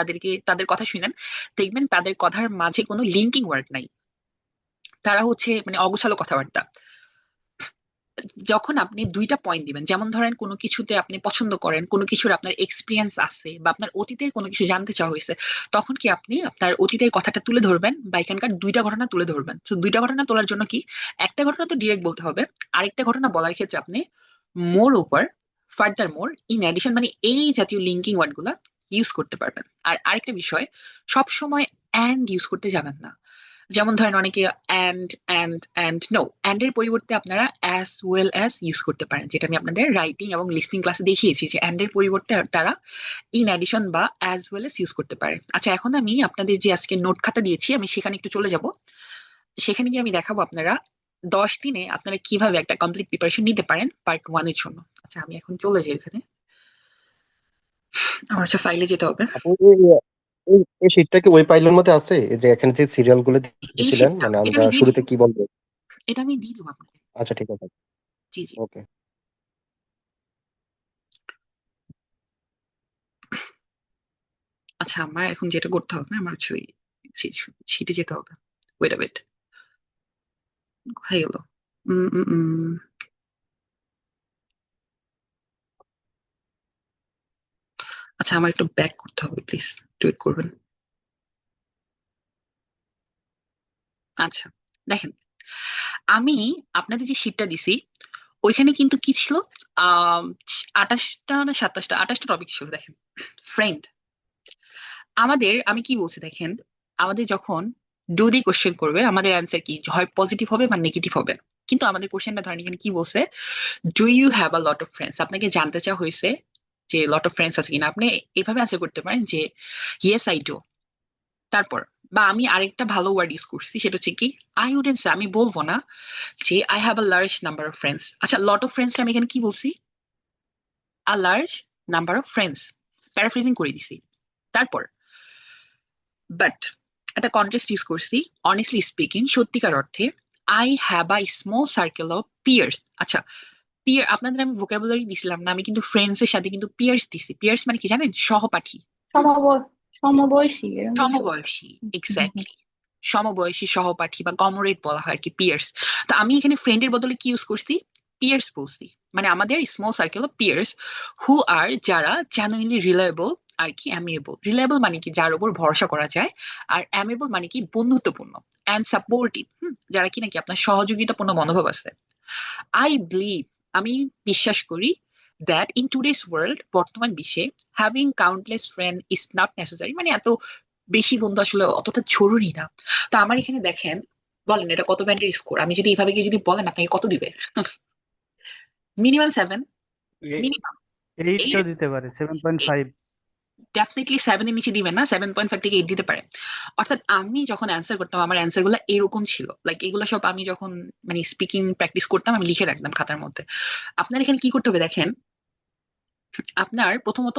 তাদের কথা শুনেন, দেখবেন তাদের কথার মাঝে কোনো লিঙ্কিং ওয়ার্ড নাই, তারা হচ্ছে মানে অগোছালো কথাবার্তা। যখন আপনি দুইটা পয়েন্ট দিবেন, যেমন ধরেন কোনো কিছুতে আপনি পছন্দ করেন, কোনো কিছুর আপনার এক্সপিরিয়েন্স আছে বা আপনার অতীতের কোনো কিছু জানতে চাওয়া হয়েছে, তখন কি আপনি আপনার অতীতের কথাটা তুলে ধরবেন বা এখানকার দুইটা ঘটনা তুলে ধরবেন। তো দুইটা ঘটনা তোলার জন্য কি, একটা ঘটনা তো ডিরেক্ট বলতে হবে, আরেকটা ঘটনা বলার ক্ষেত্রে আপনি মোর over, further more, in addition মানে এই জাতীয় লিঙ্কিং ওয়ার্ড গুলা ইউজ করতে পারবেন। আর আরেকটা বিষয়, সব সময় অ্যান্ড ইউজ করতে যাবেন না। যেমন ধরেন অনেকে অ্যান্ড নো, অ্যান্ড এর পরিবর্তে আপনারা অ্যাজ ওয়েল অ্যাজ ইউজ করতে পারেন, যেটা আমি আপনাদের রাইটিং এবং লিসনিং ক্লাসে দেখিয়েছি যে অ্যান্ড এর পরিবর্তে তারা ইন অ্যাডিশন বা অ্যাজ ওয়েল অ্যাজ ইউজ করতে পারে। আচ্ছা, এখন আমি আপনাদের যে আজকে নোট খাতা দিয়েছি আমি সেখানে একটু চলে যাব। সেখানে গিয়ে আমি দেখাবো আপনারা 10 দিনে আপনারা কিভাবে একটা কমপ্লিট প্রিপারেশন নিতে পারেন পার্ট 1 এর জন্য। আচ্ছা, আমি এখন চলে যাই এখানে, আমার আচ্ছা ফাইলে যেতে হবে। আপনি এই শীটটা কি ওই ফাইলের মধ্যে আছে, এই যে এখানে যে সিরিয়াল গুলো এই দিয়েছিলেন, শীটটা মানে এটা আমরা আমি দিয়ে দিব, শুরুতে কি বলবো? এটা আমি দিয়ে দেবো আপনাকে। আচ্ছা, ঠিক আছে। জি জি। ওকে। আচ্ছা, আমার এখন যেটা করতে হবে, আমার হচ্ছে ওই ছিটে যেতে হবে। ওয়েট আ বিট, কোথায় গেল? উম, উম, উম। আচ্ছা, আমার একটু ব্যাক করতে হবে, প্লিজ ওয়েট করবেন। আচ্ছা, দেখেন, আমি আপনাদের যে শীটটা দিছি ওইখানে কিন্তু কি ছিল, আহ 28টা না 27টা, 28টা টপিক ছিল। দেখেন ফ্রেন্ড, আমাদের আমি কি বলছি দেখেন, আমাদের যখন যদি কোশ্চেন করবে আমাদের অ্যান্সার কি হয়, পজিটিভ হবে বা নেগেটিভ হবে। কিন্তু আমাদের কোশ্চেনটা ধরেন এখানে কি বলছে, do you have a lot of friends, আপনাকে জানতে চাওয়া হয়েছে যে লট অফ ফ্রেন্ডস আছে কিনা। আপনি এভাবে অ্যান্সার করতে পারেন যে ইয়েস আই ডু। তারপর বা আমি আরেকটা ভালো ওয়ার্ড ইউজ করছি, সেটা হচ্ছে কি, আই উডেন্ট সে, আমি বলবো না যে I have a large number of friends. আচ্ছা, লট অফ ফ্রেন্ডস আমি এখানে কি বলছি, a large number of friends, paraphrasing করে দিছি। তারপর বাট একটা কন্টেস্ট ইউজ করছি, অনেস্টলি স্পিকিং, সত্যিকার অর্থে I have a small circle of peers. আচ্ছা, পিয়ার আপনাদের আমি ভোকাবুলারি দিছিলাম না, আমি কিন্তু ফ্রেন্ডস এর সাথে কিন্তু পিয়ার্স দিছি। পিয়ার্স মানে কি জানেন? সহপাঠী, সমবয়সী এরকম কিছু। সমবয়সী, এক্স্যাক্টলি, সমবয়সী, সহপাঠী বা কমরেড বলা হয় আর কি, পিয়ার্স। তো আমি এখানে ফ্রেন্ডের বদলে কি ইউজ করছি, পিয়ার্স বলছি। মানে আমাদের স্মল সার্কেল অফ পিয়ার্স হু আর, যারা জেনুইনলি রিলায়েবল আর কি অ্যামিয়েবল। রিলায়েবল মানে কি যার উপর ভরসা করা যায়, আর অ্যামিয়েবল মানে কি বন্ধুত্বপূর্ণ অ্যান্ড সাপোর্টিভ, যারা কি নাকি আপনার সহযোগিতাপূর্ণ মনোভাব আছে। আই বিলিভ, আমি বিশ্বাস করি, দ্যাট ইন টুডেস ওয়ার্ল্ড, বর্তমান বিশ্বে, having countless friend is not necessary, মানে এত বেশি বন্ধু আসলে অতটা জরুরি না। তো আমার এখানে দেখেন বলেন এটা কত ব্যান্ডের স্কোর? আমি যদি এইভাবে কি যদি বলেন আপনাকে কত দিবে? Minimum 7, minimum. 8ও দিতে পারে, 7.5। ডেফিনেটলি 7 এর নিচে দিবেন না, 7.5 থেকে 8 দিতে পারে। অর্থাৎ আমি যখন অ্যান্সার করতাম আমার অ্যান্সার গুলো এরকম ছিল, লাইক এগুলো সব আমি যখন মানে স্পিকিং প্র্যাকটিস করতাম আমি লিখে রাখতাম খাতার মধ্যে। আপনার এখানে কি করতে হবে দেখেন, আপনার প্রথমত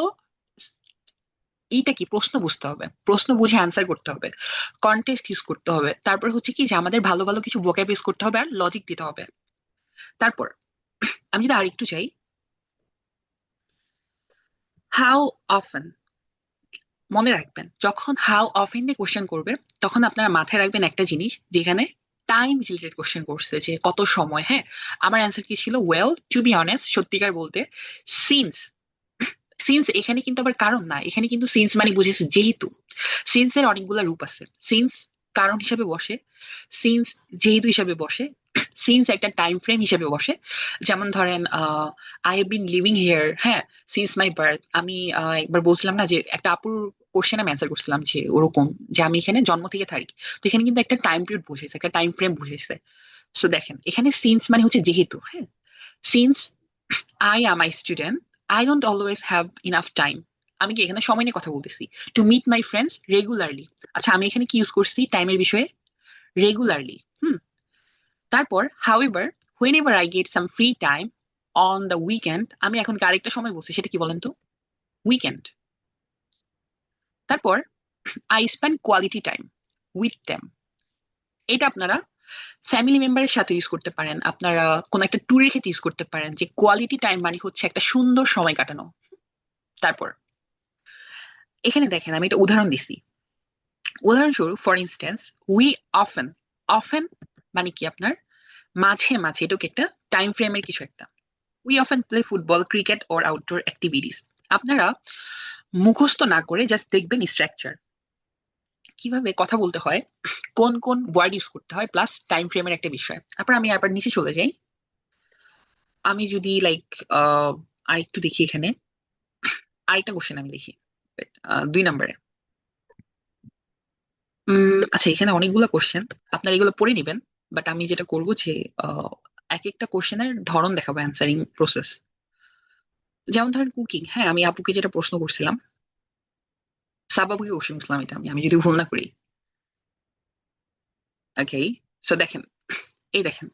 এইটা কি প্রশ্ন বুঝতে হবে, প্রশ্ন বুঝে অ্যান্সার করতে হবে, কন্টেক্সট ইউজ করতে হবে, তারপর হচ্ছে কি যে আমাদের ভালো ভালো কিছু ভোক্যাব ইউজ করতে হবে আর লজিক দিতে হবে। তারপর আমি যদি আরেকটু চাই, হাউ অফেন, মনে রাখবেন যখন হাউ অফেন দিয়ে কোশ্চেন করবে তখন আপনারা মাথায় রাখবেন একটা জিনিস, যেখানে টাইম রিলেটেড কোশ্চেন করছে যে কত সময়। হ্যাঁ, আমার অ্যান্সার কি ছিল, ওয়েল টু বি অনেস্ট, সত্যিকার বলতে, সিন্স। সিন্স এখানে কিন্তু আবার কারণ না, এখানে কিন্তু সিন্স মানে বুঝেছি যেহেতু। সিন্স এর অনেকগুলো রূপ আছে। সিন্স কারণ হিসেবে বসে, সিন্স যেহেতু হিসেবে বসে, সিন্স একটা টাইম ফ্রেম হিসেবে বসে। যেমন ধরেন I have been living here, হ্যাঁ, সিন্স মাই বার্থ। আমি একবার বলছিলাম না যে একটা আপুর কোশ্চেন আমি অ্যান্সার করছিলাম যে ওরকম, যে আমি এখানে জন্ম থেকে থাকি। তো এখানে কিন্তু একটা টাইম পিরিয়ড বুঝেছে, একটা টাইম ফ্রেম বুঝেছে। সো দেখেন এখানে সিন্স মানে হচ্ছে যেহেতু। হ্যাঁ, since I am I student, I don't always have enough time. আমি কি এখানে সময় নিয়ে কথা বলতেছি, to meet my friends regularly. আচ্ছা আমি এখানে কি ইউজ করছি টাইমের বিষয়ে, রেগুলারলি। হুম, তারপর however when ever I get some free time on the weekend, আমি এখন আরেকটা সময় বলছি, সেটা কি বলেন তো, উইকেন্ড। তারপর I spend quality time with them, এটা আপনারা ফ্যামিলি মেম্বারের সাথে ইউজ করতে পারেন, আপনারা কোন একটা ট্যুরের ক্ষেত্রে ইউজ করতে পারেন, যে কোয়ালিটি টাইম মানে হচ্ছে একটা সুন্দর সময় কাটানো। তারপর এখানে দেখেন আমি একটা উদাহরণ দিছি, উদাহরণস্বরূপ for instance, we often, often মানে কি আপনার মাঝে মাঝে, এটাকে একটা টাইম ফ্রেমের কিছু একটা। We often play football, cricket or outdoor activities. আপনারা মুখস্থ না করে জাস্ট দেখবেন স্ট্রাকচার, কিভাবে কথা বলতে হয়, কোন কোন ওয়ার্ড ইউজ করতে হয়, প্লাস টাইম ফ্রেমের একটা বিষয়। তারপর আমি আবার নিচে চলে যাই, আমি যদি লাইক আরেকটু দেখি এখানে, আরেকটা কোশ্চেন আমি দেখি 2 নম্বরে। আচ্ছা এখানে অনেকগুলো কোশ্চেন, আপনারা এগুলো পড়ে নেবেন। বাট আমি যেটা করবো যে এক একটা কোশ্চেনের ধরন দেখাবো, অ্যান্সারিং প্রসেস। যেমন ধরেন কুকিং, হ্যাঁ আমি আপুকে যেটা প্রশ্ন করছিলাম, সাবাবুকে কোশ্চেন করছিলাম, এটা আমি আমি যদি ভুল না করি। ওকে, সো দেখেন, এই দেখেন,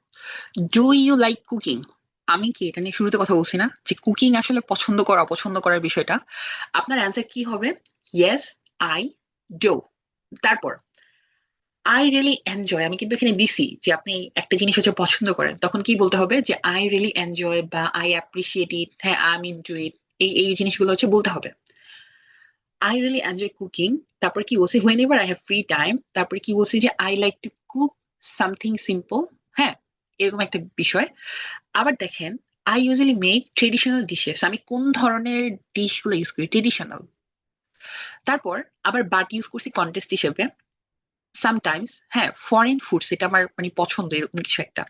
ডু ইউ লাইক কুকিং, আমি কি এটা নিয়ে শুরুতে কথা বলছি না যে কুকিং আসলে পছন্দ করা অপছন্দ করার বিষয়টা। আপনার অ্যান্সার কি হবে, ইয়েস আই ডু। তারপর আই রিয়েলি এনজয়, আমি কিন্তু এখানে দিছি যে আপনি একটা জিনিস হচ্ছে পছন্দ করেন, তখন কি বলতে হবে যে আই রিয়েলি এনজয় বা আই অ্যাপ্রিসিয়েট ইট, হ্যাঁ আই এম ইনটু ইট, এই এই জিনিসগুলো হচ্ছে বলতে হবে। আই রিয়েলি এনজয় কুকিং, তারপর কি বলছি, when ever I have free time, তারপরে কি বলছি যে I like to cook something simple, হ্যাঁ এরকম একটা বিষয়। আবার দেখেন, I usually make traditional dishes, আমি কোন ধরনের ডিশ গুলো ইউজ করি, ট্রেডিশনাল। তারপর আবার বাট ইউজ করছি কন্টেস্ট হিসেবে, সামটাইমস, হ্যাঁ ফরেন ফুডস, এটা আমার মানে পছন্দ, এরকম কিছু একটা।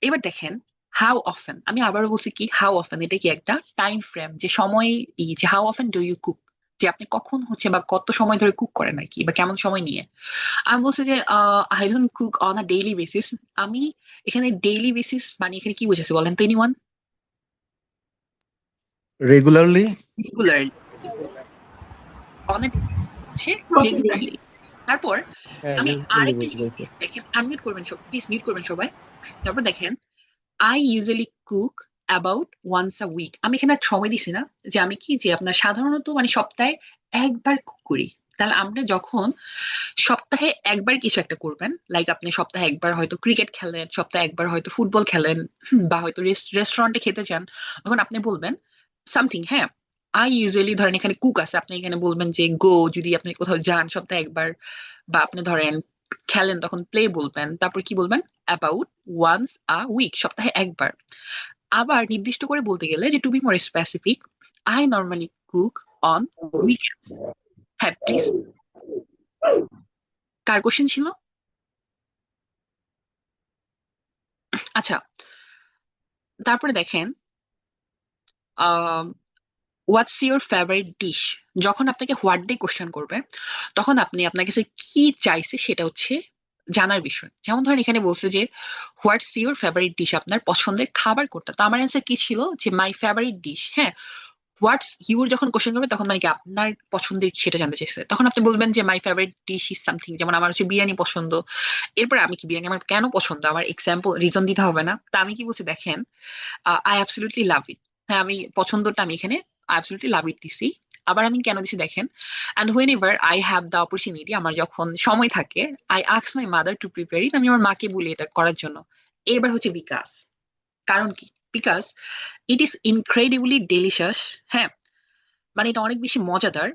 এবার দেখেন, হাউ অফেন, আমি আবারও বলছি কি হাউ অফেন, এটা কি একটা টাইম ফ্রেম, যে সময়, এই যে how often do you cook, যে আপনি কখন হচ্ছে বা কত সময় ধরে কুক করেন আর কি, বা কেমন সময় নিয়ে। আমি বলছি যে I don't cook on a daily basis. আমি এখানে ডেইলি বেসিস মানে এখানে কি বুঝেছি বলেন তো এনিওয়ান? রেগুলারলি। রেগুলারলি, অন হচ্ছে প্রতিদিন। রেগুলারলি। তারপর হ্যাঁ, আমি রেগুলারলি আরেকটা বলতে জিনিস চাইছি। দেখেন, আনমিউট করবেন সব প্লিজ, মিউট করবেন সবাই। তারপর দেখেন, I usually cook about once a week, আমি এখানে আর সময় দিছি না, যে আমি কি যে আপনার সাধারণত মানে সপ্তাহে একবার কুক করি। তাহলে আপনি যখন সপ্তাহে একবার কিছু একটা করবেন, লাইক আপনি সপ্তাহে একবার হয়তো ক্রিকেট খেলেন, সপ্তাহে একবার হয়তো ফুটবল খেলেন, বা হয়তো রেস্টুরেন্টে খেতে চান, তখন আপনি বলবেন সামথিং, হ্যাঁ আই ইউজুয়ালি, ধরেন এখানে কুক আছে, আপনি এখানে বলবেন যে গো, যদি আপনি কোথাও যান সপ্তাহে একবার, বা আপনি ধরেন খেলেন তখন প্লে বলবেন, তারপর কি বলবেন, অ্যাবাউট ওয়ান্স আ উইক, সপ্তাহে একবার। আবার নির্দিষ্ট করে বলতে গেলে যে to be more specific, I normally cook on weekends. হ্যাঁ প্লিজ, কার কোশ্চেন ছিল? আচ্ছা, তারপরে দেখেন, হোয়াটস ইউর ফেভারিট ডিশ, যখন আপনাকে হোয়াট দিয়ে কোশ্চেন করবে তখন আপনি আপনার কাছে কি চাইছে সেটা হচ্ছে জানার বিষয়। যেমন ধরেন এখানে বলছে যে হোয়াটস ইউর ফেভারিট ডিশ, আপনার পছন্দের খাবার কোনটা। তো আমার অ্যান্সার কি ছিল যে মাই ফেভারিট ডিশ। হ্যাঁ, হোয়াটস ইউর যখন কোশ্চেন করবে তখন মানে কি আপনার পছন্দের কি সেটা জানতে চাইছে, তখন আপনি বলবেন যে my favourite dish is something, যেমন আমার হচ্ছে বিরিয়ানি পছন্দ। এরপর আমি কি বিরিয়ানি আমার কেন পছন্দ, আমার এক্সাম্পল রিজন দিতে হবে না। তা আমি কি বলছি দেখেন, আই অ্যাবসলিউটলি লাভ ইট। হ্যাঁ, আমি পছন্দটা আমি এখানে অ্যাবসলিউটলি লাভ ইট দিছি। আবার আমি কেন দিছি দেখেন, and whenever I have the opportunity, আমার যখন সময় থাকে, I ask my mother to prepare it, আমি আমার মাকে বলি এটা করার জন্য। এবার হচ্ছে বিকাশ, কারণ কি, because it is incredibly delicious. হ্যাঁ, মানে এটা অনেক বেশি মজাদার।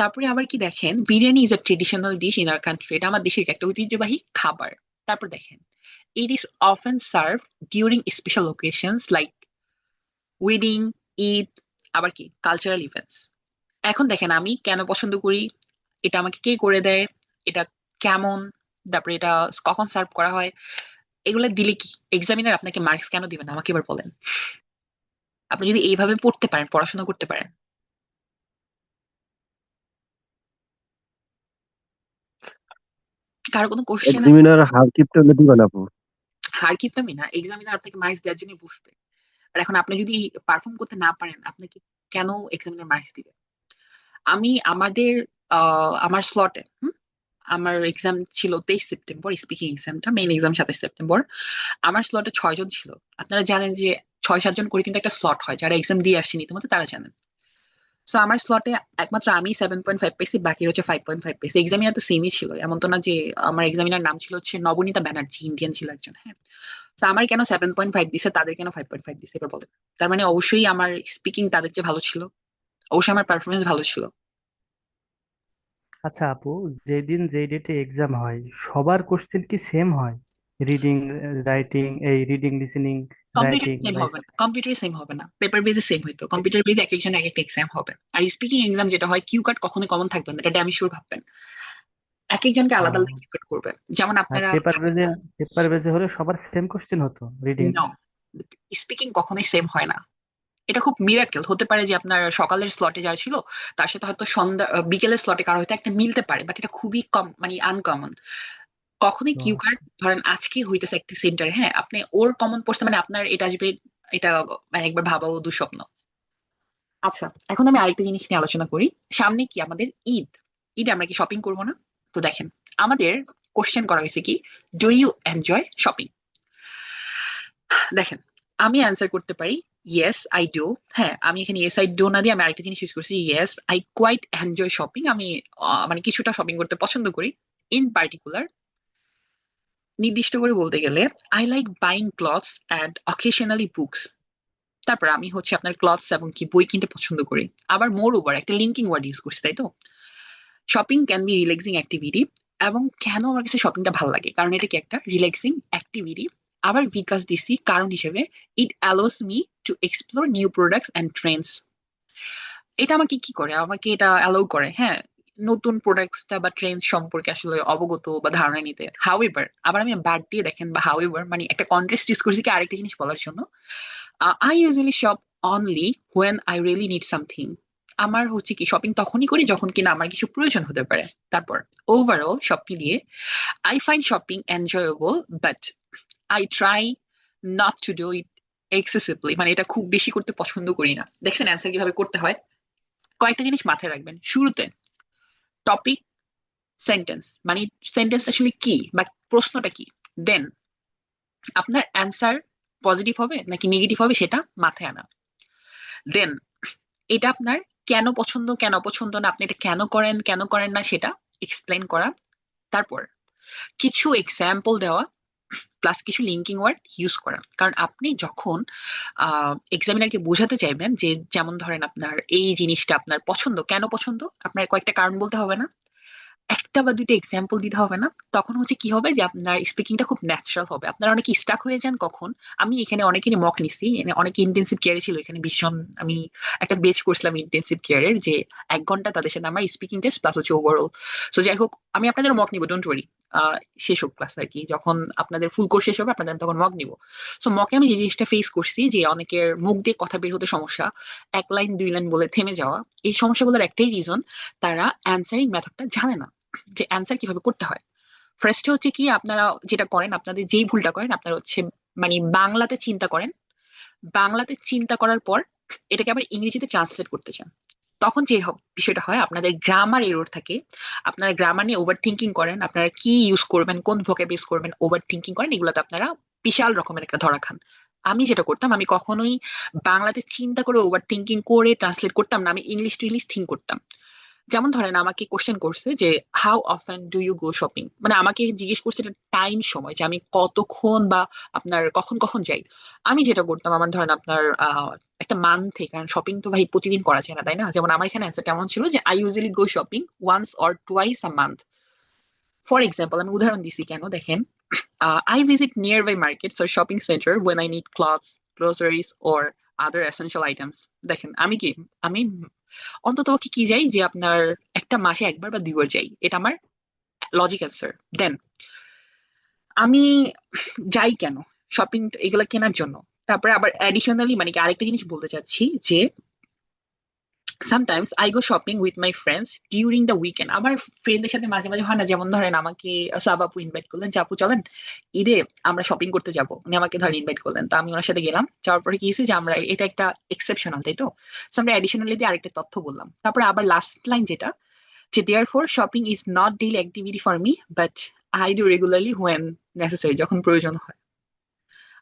তারপরে আবার কি দেখেন, biryani is a traditional dish in our country, এটা আমার দেশের একটা ঐতিহ্যবাহী খাবার। তারপর দেখেন, it is often serve during special occasions like wedding, Eid, আবার কি কালচারাল ইভেন্টস। এখন দেখেন আমি কেন পছন্দ করি, এটা আমাকে কে করে দেয়, এটা কেমন, তারপরে এটা কখন সার্ভ করা হয়, এগুলো দিলে কি এক্সামিনার আপনাকে মার্কস কেন দিবেন আমাকে এবার বলেন। আপনি যদি এইভাবে পড়তে পারেন, পড়াশোনা করতে পারেন। কারো কোনো কোশ্চেন আছে? এক্সামিনার হার কিপটা দিবেন আপু? হার কিপটামি না, এক্সামিনার আপনাকে মার্কস দেওয়ার জন্য বসবে। আর এখন আপনি যদি পারফর্ম করতে না পারেন, আপনাকে কেন এক্সামিনার মার্কস দিবে। আমি আমাদের আমার স্লটে আমার এক্সাম ছিল 23 সেপ্টেম্বর, স্পিকিং এক্সামটা, মেইন এক্সাম 27 সেপ্টেম্বর। আমার স্লটে 6 জন ছিল। আপনারা জানেন যে 6-7 জন করে কিন্তু একটা স্লট হয়, যারা এক্সাম দিয়ে আসেনি ইতিমধ্যে তারা জানেন। সো আমার স্লটে একমাত্র আমি 7.5 পেয়েছি, বাকি হচ্ছে 5.5 পেয়েছি। এক্সামিনার তো সেমই ছিল, এমন তো না যে, আমার এক্সামিনার নাম ছিল হচ্ছে নবনীতা ব্যানার্জি, ইন্ডিয়ান ছিল একজন। হ্যাঁ, তো আমার কেন 7.5 দিছে, তাদের কেন 5.5 দিছে, এবার বলেন। তার মানে অবশ্যই আমার স্পিকিং তাদের চেয়ে ভালো ছিল, অবশ্যই আমার পারফরমেন্স ভালো ছিল। আচ্ছা আপু, যেদিন যেই ডেটে এক্সাম হয় সবার কোশ্চেন কি সেম হয়? রিডিং, রাইটিং, এই reading, listening, computer writing same বা হবে না, কম্পিউটার সেম হবে না, পেপার বেজে সেম হইতো। কম্পিউটার বেজে এক একজন এক একটা এক্সাম হবে। আর স্পিকিং এক্সাম যেটা হয়, কিউ কার্ড কখনোই কমন থাকবে না, এটা আমি শিওর ভাববেন। এক একজনকে আলাদা আলাদা কিউ কার্ড করবে। যেমন আর আপনারা, পেপার বেজে হলে সবার সেম কোশ্চেন হতো রিডিং? নো, স্পিকিং কখনোই সেম হয় না। এটা খুব মিরাকেল হতে পারে যে আপনার সকালের স্লটে যারা ছিল তার সাথে হয়তো সন্ধ্যা বিকেলের স্লটে কারো হয়তো একটা মিলতে পারে, বাট এটা খুবই কম, মানে আনকমন। কখনোই তো কিউ কার্ড ধরেন আজকে হইতেছে একটা সেন্টারে, হ্যাঁ, আপনি ওর কমন পড়ছে মানে আপনার এটা আসবে, এটা মানে একবার ভাবাও দুঃস্বপ্ন। আচ্ছা, এখন আমি আরেকটা জিনিস নিয়ে আলোচনা করি। সামনে কি আমাদের ঈদ, ঈদে আমরা কি শপিং করবো না? তো দেখেন, আমাদের কোশ্চেন করা হয়েছে কি, ডু ইউ এনজয় শপিং। দেখেন, আমি অ্যান্সার করতে পারি ইয়েস আই ডু। হ্যাঁ, আমি এখানে ইয়েস আই ডু না দিয়ে আমি আরেকটা জিনিস ইউজ করছি, yes I quite enjoy shopping. আমি মানে কিছুটা শপিং করতে পছন্দ করি। ইন পার্টিকুলার, নির্দিষ্ট করে বলতে গেলে, I like buying clothes and occasionally books. তারপর আমি হচ্ছে আপনার ক্লথস এবং কি বই কিনতে পছন্দ করি। আবার মোর ওভার একটা লিঙ্কিং ওয়ার্ড ইউজ করছি, তাই তো। Shopping can be relaxing activity. এবং কেন আমার কাছে শপিংটা ভালো লাগে, কারণ এটা কি একটা রিল্যাক্সিং অ্যাক্টিভিটি। আবার বিকাশ দিছি কারণ হিসেবে, it allows me to explore new products and trends. এটা আমাকে কি করে, আমাকে এটা অ্যালাউ করে, হ্যাঁ, নতুন প্রোডাক্টসটা বা ট্রেন্ড সম্পর্কে আসলে অবগত বা ধারণা নিতে। হাউএভার, আবার আমি বাদ দিয়ে দেখেন, বা হাউএভার মানে একটা কন্ট্রাস্ট ইউজ করছি কি আরেকটা জিনিস বলার জন্য, I usually shop only when I really need something. আমার হচ্ছে কি শপিং তখনই করি যখন কিনা আমার কিছু প্রয়োজন হতে পারে। তারপর ওভারঅল সব মিলিয়ে, I find shopping enjoyable, but I try not to do it excessively, মানে এটা খুব বেশি করতে পছন্দ করি না। দেখছেন অ্যান্সার কিভাবে করতে হয়। কয়েকটা জিনিস মাথায় রাখবেন শুরুতে, টপিক, সেন্টেন্স, মানে সেন্টেন্স আসলে কি বা প্রশ্নটা কি, দেন আপনার অ্যান্সার পজিটিভ হবে নাকি নেগেটিভ হবে সেটা মাথায় আনা, দেন এটা আপনার কেন পছন্দ কেন অপছন্দ না, আপনি এটা কেন করেন কেন করেন না সেটা এক্সপ্লেন করা। তারপর কিছু এক্সাম্পল দেওয়া, প্লাস কিছু লিঙ্কিং ওয়ার্ড ইউজ করা। কারণ আপনি যখন এক্সামিনারকে বোঝাতে চাইবেন যে, যেমন ধরেন আপনার এই জিনিসটা আপনার পছন্দ, কেন পছন্দ, আপনার কয়েকটা কারণ বলতে হবে না, একটা বা দুইটা এক্সাম্পল দিতে হবে না। তখন হচ্ছে কি হবে যে আপনার স্পিকিংটা খুব ন্যাচারাল হবে। আপনারা অনেকে স্টাক হয়ে যান কখন, আমি এখানে অনেকেরই মক নিছি, অনেকে ইন্টেন্সিভ কেয়ারে ছিল এখানে ভীষণ, আমি একটা বেচ করছিলাম ইন্টেন্সিভ কেয়ারের, যে 1 ঘন্টা তাদের সাথে আমার স্পিকিং টেস্ট প্লাস হচ্ছে ওভারঅল। সো যাই হোক, আমি আপনাদের মক নিব, ডোন্ট ওয়ারি। শেষ হোক ক্লাস আর কি, যখন আপনাদের ফুল কোর্স শেষ হবে আপনাদের আমি তখন মক নিব। সো মকে আমি যে জিনিসটা ফেস করছি, যে অনেকের মুখ দিয়ে কথা বের হতে সমস্যা, 1 লাইন 2 লাইন বলে থেমে যাওয়া, এই সমস্যাগুলোর একটাই রিজন, তারা অ্যান্সারিং মেথডটা জানে না, যে অ্যান্সার কিভাবে করতে হয়। ফার্স্টে হচ্ছে কি আপনারা যেটা করেন, আপনাদের যেই ভুলটা করেন, আপনারা হচ্ছে মানে বাংলাতে চিন্তা করেন, বাংলাতে চিন্তা করার পর এটাকে আবার ইংরেজিতে ট্রান্সলেট করতে চান। তখন যে বিষয়টা হয়, আপনাদের গ্রামার এরর থাকে, আপনারা গ্রামার নিয়ে ওভার থিঙ্কিং করেন, আপনারা কি ইউজ করবেন, কোন ভোকাব ইউজ করবেন, ওভার থিঙ্কিং করেন, এগুলোতে আপনারা বিশাল রকমের একটা ধরা খান। আমি যেটা করতাম, আমি কখনোই বাংলাতে চিন্তা করে ওভার থিঙ্কিং করে ট্রান্সলেট করতাম না, আমি ইংলিশ টু ইংলিশ থিঙ্ক করতাম। যেমন ধরেন আমাকে কোশ্চেন করছে যে how often do you go shopping, মানে আমাকে জিজ্ঞেস করছে টাইম, সময়, যে আমি কতক্ষণ বা আপনার কখন কখন যাই। আমি যেটা করতাম, আমার ধরেন আপনার একটা মান্থে, কারণ শপিং তো ভাই প্রতিদিন করা যায় না, তাই না? যেমন আমার এখানে অ্যান্সার কেমন ছিল যে I usually go shopping once or twice a month. For example, আমি উদাহরণ দিছি কেন, দেখেন, I visit nearby markets or shopping center when I need clothes, groceries or other essential items. দেখেন আমি কি, আমি অন্তত কি যাই যে আপনার একটা মাসে একবার বা দুইবার যাই, এটা আমার লজিক অ্যান্সার। দেন আমি যাই কেন, শপিং এগুলা কেনার জন্য। তারপরে আবার অ্যাডিশনালি মানে কি আরেকটা জিনিস বলতে চাচ্ছি যে sometimes I go shopping with my friends during the weekend. আমার ফ্রেন্ডদের সাথে মাঝে মাঝে হয় না, যেমন ধরেন আমাকে সাবাপু ইনভাইট করলেন যে আপু চলেন ঈদে আমরা শপিং করতে যাবো, উনি আমাকে ধরেন ইনভাইট করলেন, তো আমি ওনার সাথে গেলাম। যাওয়ার পরে কি হয়েছে যে আমরা, এটা একটা এক্সেপশনাল, তাই তো? So আমরা অ্যাডিশনালি দিয়ে আরেকটা তথ্য বললাম। তারপরে আবার লাস্ট লাইন যেটা, যে therefore shopping is not daily activity for me but I do regularly when necessary, যখন প্রয়োজন হয়।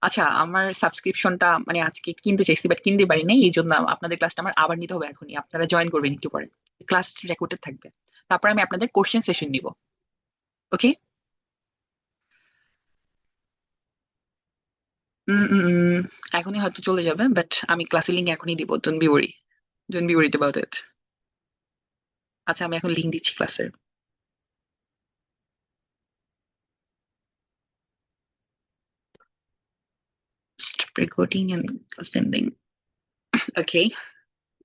আচ্ছা, আমার সাবস্ক্রিপশনটা মানে আজকে কিনতে চাইছি বাট কিনতে পারি নাই, এই জন্য আপনাদের ক্লাসটা আমার আবার নিতে হবে এখনই, আপনারা জয়েন করবেন একটু পরে, ক্লাস রেকর্ডেড থাকবে। তারপর আমি আপনাদের কোশ্চেন সেশন নিব। ওকে? এখনই হয়তো চলে যাবে, বাট আমি ক্লাসের লিঙ্ক এখনই দিব, don't be worried about it. আচ্ছা, আমি এখন লিঙ্ক দিচ্ছি ক্লাসের। Stop recording and sending. Okay.